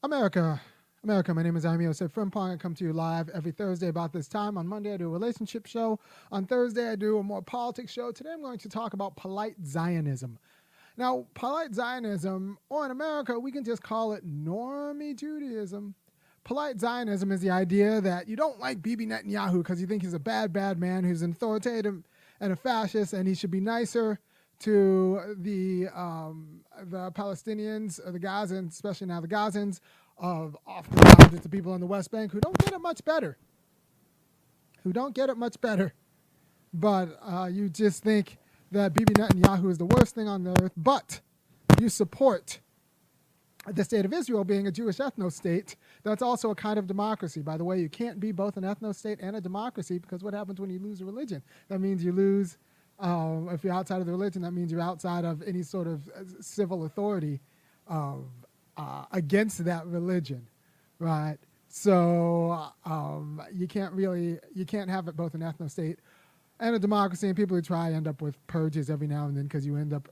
America, America, my name is Osei-Frimpong. I come to you live every Thursday about this time. On Monday, I do a relationship show. On Thursday, I do a more politics show. Today, I'm going to talk about polite Zionism. Now, polite Zionism, or in America, we can just call it normie Judaism. Polite Zionism is the idea that you don't like Bibi Netanyahu because you think he's a bad, bad man who's an authoritative and a fascist, and he should be nicer to the Palestinians, or the Gazans, especially now the Gazans, of often hundreds of people on the West Bank who don't get it much better. But you just think that Bibi Netanyahu is the worst thing on earth, but you support the state of Israel being a Jewish ethno-state that's also a kind of democracy. By the way, you can't be both an ethno-state and a democracy, because what happens when you lose a religion? That means you lose, if you're outside of the religion, that means you're outside of any sort of civil authority against that religion, right? So you can't have it both an ethno-state and a democracy, and people who try end up with purges every now and then, because you end up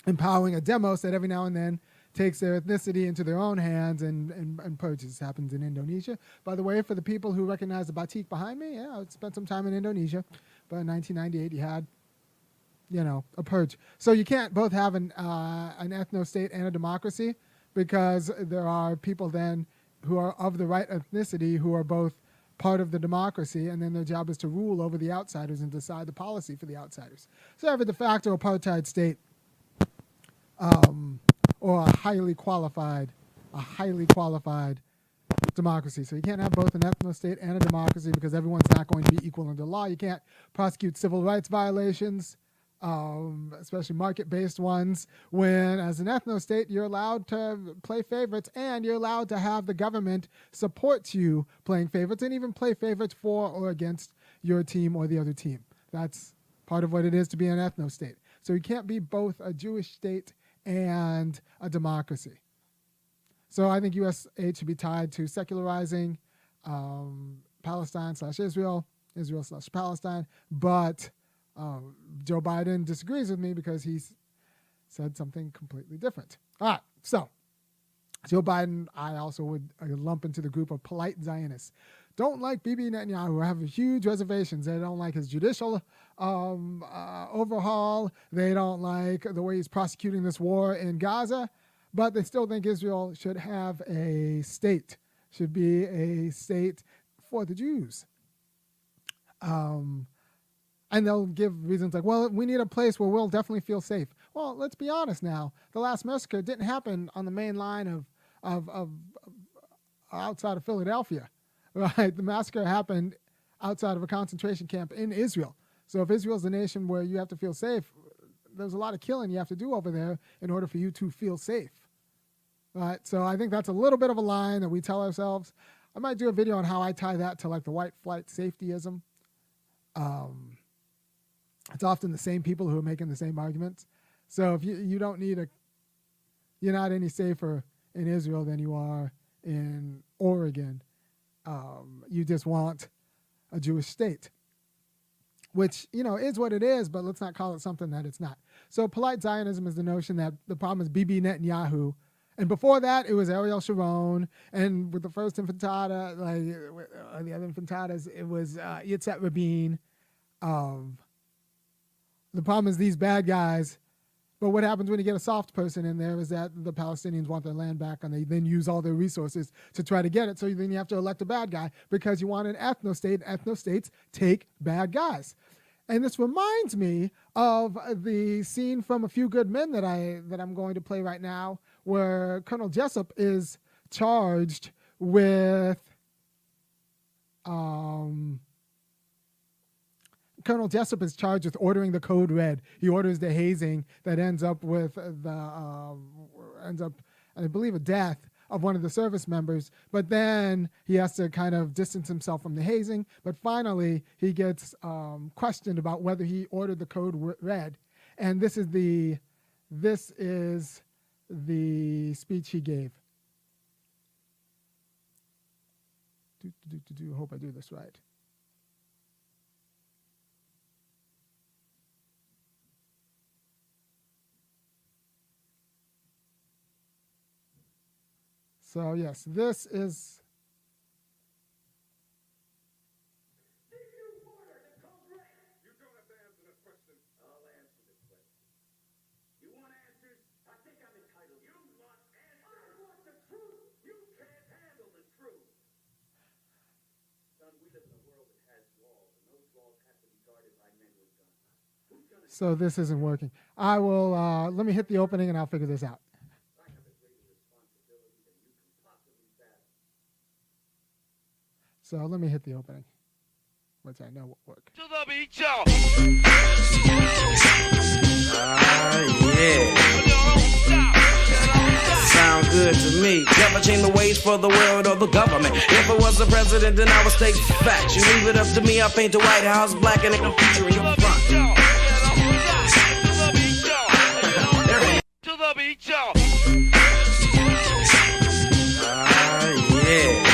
empowering a demos that every now and then takes their ethnicity into their own hands and purges. Happens in Indonesia. By the way, for the people who recognize the batik behind me, yeah, I spent some time in Indonesia, but in 1998 you had, a purge. So you can't both have an ethno-state and a democracy, because there are people then who are of the right ethnicity who are both part of the democracy, and then their job is to rule over the outsiders and decide the policy for the outsiders. So you have a de facto apartheid state, or a highly qualified democracy. So you can't have both an ethno-state and a democracy, because everyone's not going to be equal under law. You can't prosecute civil rights violations, especially market-based ones, when as an ethno-state you're allowed to play favorites, and you're allowed to have the government support you playing favorites, and even play favorites for or against your team or the other team. That's part of what it is to be an ethno-state. So you can't be both a Jewish state and a democracy. So I think US aid should be tied to secularizing Palestine/Israel, Israel/Palestine, but Joe Biden disagrees with me because he's said something completely different. All right, so Joe Biden, I also would lump into the group of polite Zionists. Don't like Bibi Netanyahu, have huge reservations. They don't like his judicial overhaul. They don't like the way he's prosecuting this war in Gaza, but they still think Israel should have a state, should be a state for the Jews. And they'll give reasons like, well, we need a place where we'll definitely feel safe. Well, let's be honest now. The last massacre didn't happen on the main line of outside of Philadelphia, right? The massacre happened outside of a concentration camp in Israel. So if Israel's a nation where you have to feel safe, there's a lot of killing you have to do over there in order for you to feel safe, right? So I think that's a little bit of a line that we tell ourselves. I might do a video on how I tie that to like the white flight safetyism. It's often the same people who are making the same arguments. So if you don't need you're not any safer in Israel than you are in Oregon. You just want a Jewish state, which, is what it is, but let's not call it something that it's not. So polite Zionism is the notion that the problem is Bibi Netanyahu. And before that, it was Ariel Sharon. And with the first intifada, the other intifadas, it was Yitzhak Rabin. The problem is these bad guys. But what happens when you get a soft person in there is that the Palestinians want their land back, and they then use all their resources to try to get it. So then you have to elect a bad guy because you want an ethno-state. Ethno-states take bad guys. And this reminds me of the scene from A Few Good Men that I'm going to play right now, where Colonel Jessup is charged with ordering the code red. He orders the hazing that ends up with I believe, a death of one of the service members. But then he has to kind of distance himself from the hazing. But finally, he gets questioned about whether he ordered the code red. And this is the speech he gave. Hope I do this right. So yes, this is. So this isn't working. I will, let me hit the opening and I'll figure this out. So let me hit the opening, which I know will work. To the beat, y'all. Yeah. Sound good to me. Never change the ways for the world or the government. If I was the president, then I would state facts. You leave it up to me, I'll paint the White House black and I'm featuring your front. To the beat, y'all. Yeah.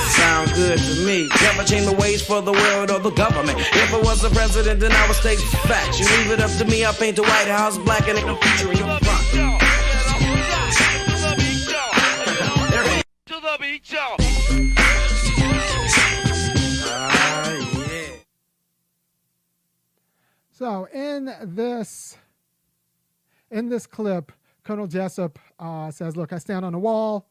Sound good to me. Never change the ways for the world or the government. If I was the president, then I would state facts. You leave it up to me, I'll paint the White House black and I'm featuring your front. To the beat, y'all. Yeah. So in this clip, Colonel Jessup says, look, I stand on a wall.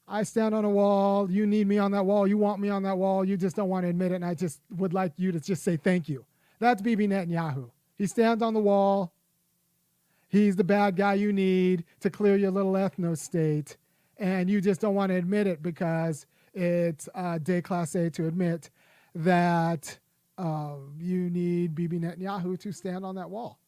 I stand on a wall. You need me on that wall. You want me on that wall. You just don't want to admit it. And I just would like you to just say thank you. That's Bibi Netanyahu. He stands on the wall. He's the bad guy you need to clear your little ethno state. And you just don't want to admit it because it's déclassé to admit that you need Bibi Netanyahu to stand on that wall.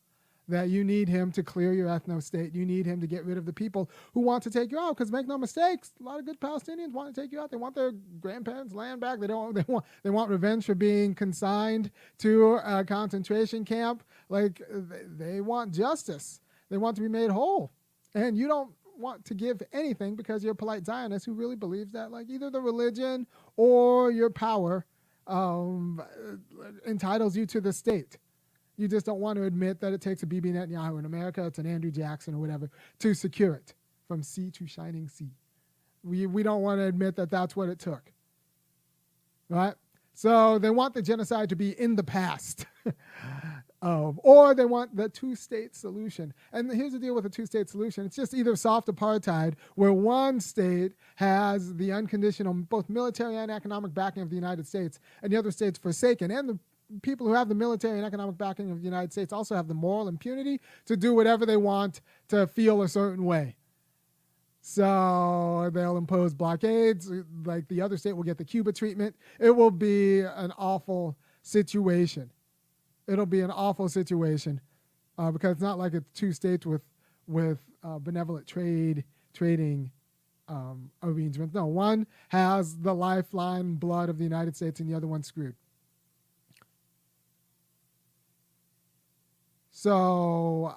That you need him to clear your ethno state. You need him to get rid of the people who want to take you out. Because make no mistakes, a lot of good Palestinians want to take you out. They want their grandparents' land back. They want revenge for being consigned to a concentration camp. Like they want justice. They want to be made whole. And you don't want to give anything because you're a polite Zionist who really believes that like either the religion or your power entitles you to the state. You just don't want to admit that it takes a Bibi Netanyahu in America, it's an Andrew Jackson or whatever, to secure it from sea to shining sea. We don't want to admit that that's what it took, right? So they want the genocide to be in the past, or they want the two-state solution. And here's the deal with the two-state solution. It's just either soft apartheid, where one state has the unconditional both military and economic backing of the United States, and the other state's forsaken, and the people who have the military and economic backing of the United States also have the moral impunity to do whatever they want to feel a certain way. So they'll impose blockades, like the other state will get the Cuba treatment. It will be an awful situation. It'll be an awful situation because it's not like it's two states with benevolent trading arrangements. No, one has the lifeline blood of the United States and the other one's screwed. So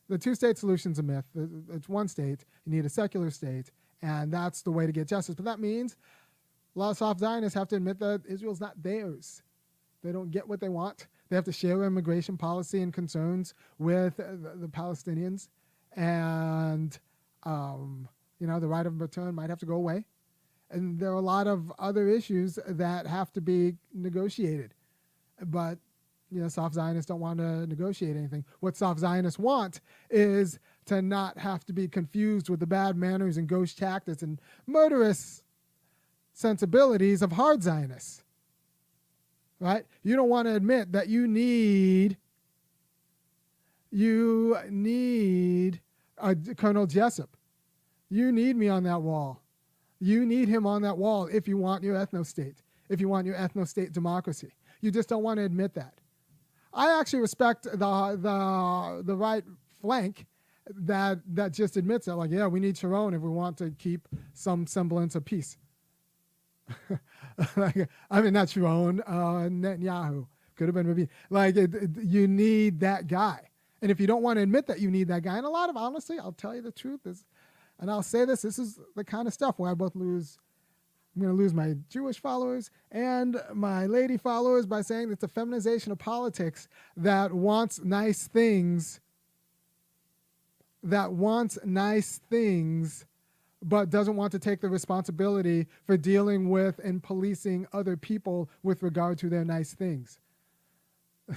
the two-state solution's a myth. It's one state. You need a secular state, and that's the way to get justice. But that means a lot of soft Zionists have to admit that Israel's not theirs. They don't get what they want. They have to share immigration policy and concerns with the Palestinians. And, the right of return might have to go away. And there are a lot of other issues that have to be negotiated. But soft Zionists don't want to negotiate anything. What soft Zionists want is to not have to be confused with the bad manners and ghost tactics and murderous sensibilities of hard Zionists. Right? You don't want to admit that you need Colonel Jessup. You need me on that wall. You need him on that wall if you want your ethno-state, if you want your ethno-state democracy. You just don't want to admit that. I actually respect the right flank that just admits that, like, yeah, we need Sharon if we want to keep some semblance of peace. Not Sharon, Netanyahu. Could have been Rabin. You need that guy. And if you don't want to admit that you need that guy, and honestly, I'll tell you the truth, and I'll say this is the kind of stuff where I'm going to lose my Jewish followers and my lady followers by saying it's a feminization of politics that wants nice things that wants nice things but doesn't want to take the responsibility for dealing with and policing other people with regard to their nice things.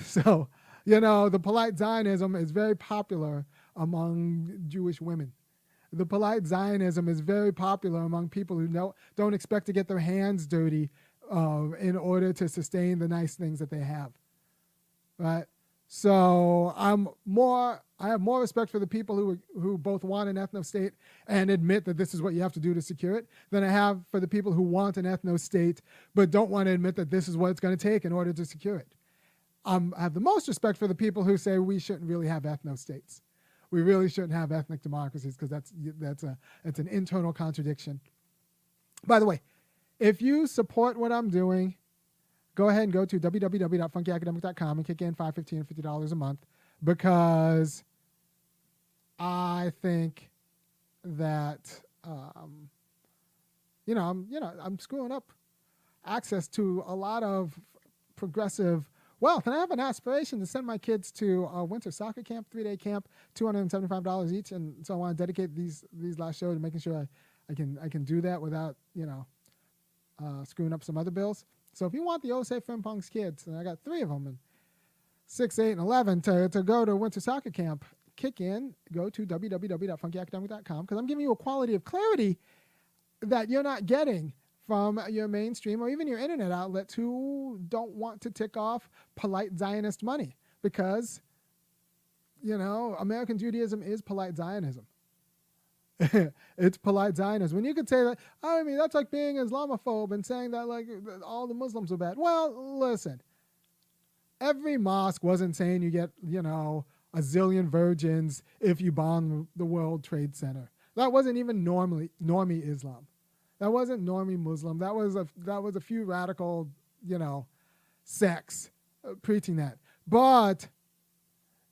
So, the polite Zionism is very popular among Jewish women. The polite Zionism is very popular among people who don't expect to get their hands dirty in order to sustain the nice things that they have, right? So I have more respect for the people who both want an ethno-state and admit that this is what you have to do to secure it than I have for the people who want an ethno-state but don't want to admit that this is what it's going to take in order to secure it. I have the most respect for the people who say we shouldn't really have ethno-states. We really shouldn't have ethnic democracies because that's an internal contradiction. By the way, if you support what I'm doing, go ahead and go to www.funkyacademic.com and kick in $5, $15, and $50 a month, because I think that I'm screwing up access to a lot of progressive wealth, and I have an aspiration to send my kids to a winter soccer camp, 3-day camp, $275 each, and so I want to dedicate these last shows to making sure I can do that without screwing up some other bills. So if you want the Osei-Frimpong's kids, and I got 3 of them, and 6, 8, and 11 to go to winter soccer camp, go to www.funkyacademic.com, because I'm giving you a quality of clarity that you're not getting from your mainstream or even your internet outlets who don't want to tick off polite Zionist money, because, American Judaism is polite Zionism. It's polite Zionism. When you could say that, that's like being Islamophobe and saying that like all the Muslims are bad. Well, listen, every mosque wasn't saying you get, a zillion virgins if you bomb the World Trade Center. That wasn't even normie Islam. That wasn't normie Muslim. That was a few radical, sects preaching that. But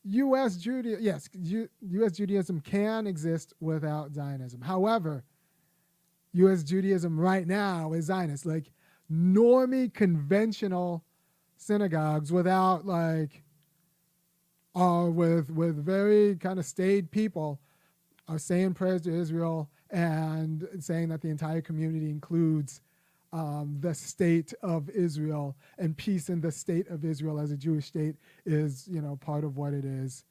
U.S. Judaism can exist without Zionism. However, U.S. Judaism right now is Zionist. Like normie conventional synagogues without with very kind of staid people are saying prayers to Israel and saying that the entire community includes the state of Israel, and peace in the state of Israel as a Jewish state is, part of what it is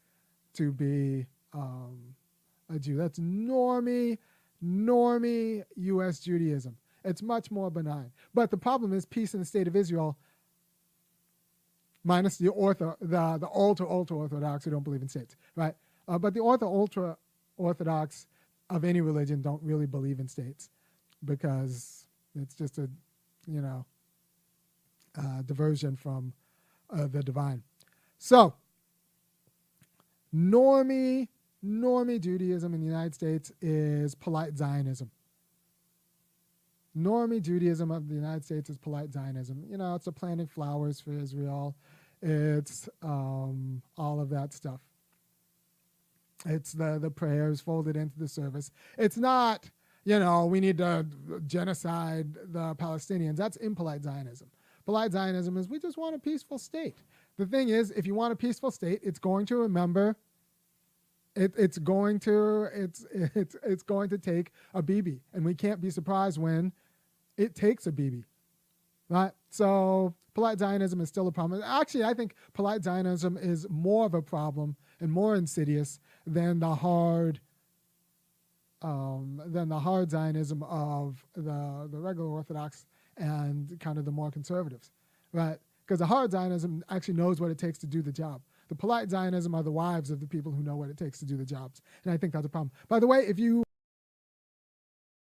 to be a Jew. That's normie U.S. Judaism. It's much more benign. But the problem is peace in the state of Israel, minus the ultra-Orthodox who don't believe in states, right? But the ultra-Orthodox of any religion don't really believe in states, because it's just a diversion from the divine. So normie Judaism in the United States is polite Zionism. Normie Judaism of the United States is polite Zionism. It's the planting flowers for Israel. It's all of that stuff. It's the prayers folded into the service. It's not, we need to genocide the Palestinians. That's impolite Zionism. Polite Zionism is we just want a peaceful state. The thing is, if you want a peaceful state, it's going to remember. It's going to take a Bibi, and we can't be surprised when it takes a Bibi, right? So polite Zionism is still a problem. Actually, I think polite Zionism is more of a problem and more insidious than the hard Zionism of the regular Orthodox and kind of the more conservatives, right? Because the hard Zionism actually knows what it takes to do the job. The polite Zionism are the wives of the people who know what it takes to do the jobs. And I think that's a problem. By the way, if you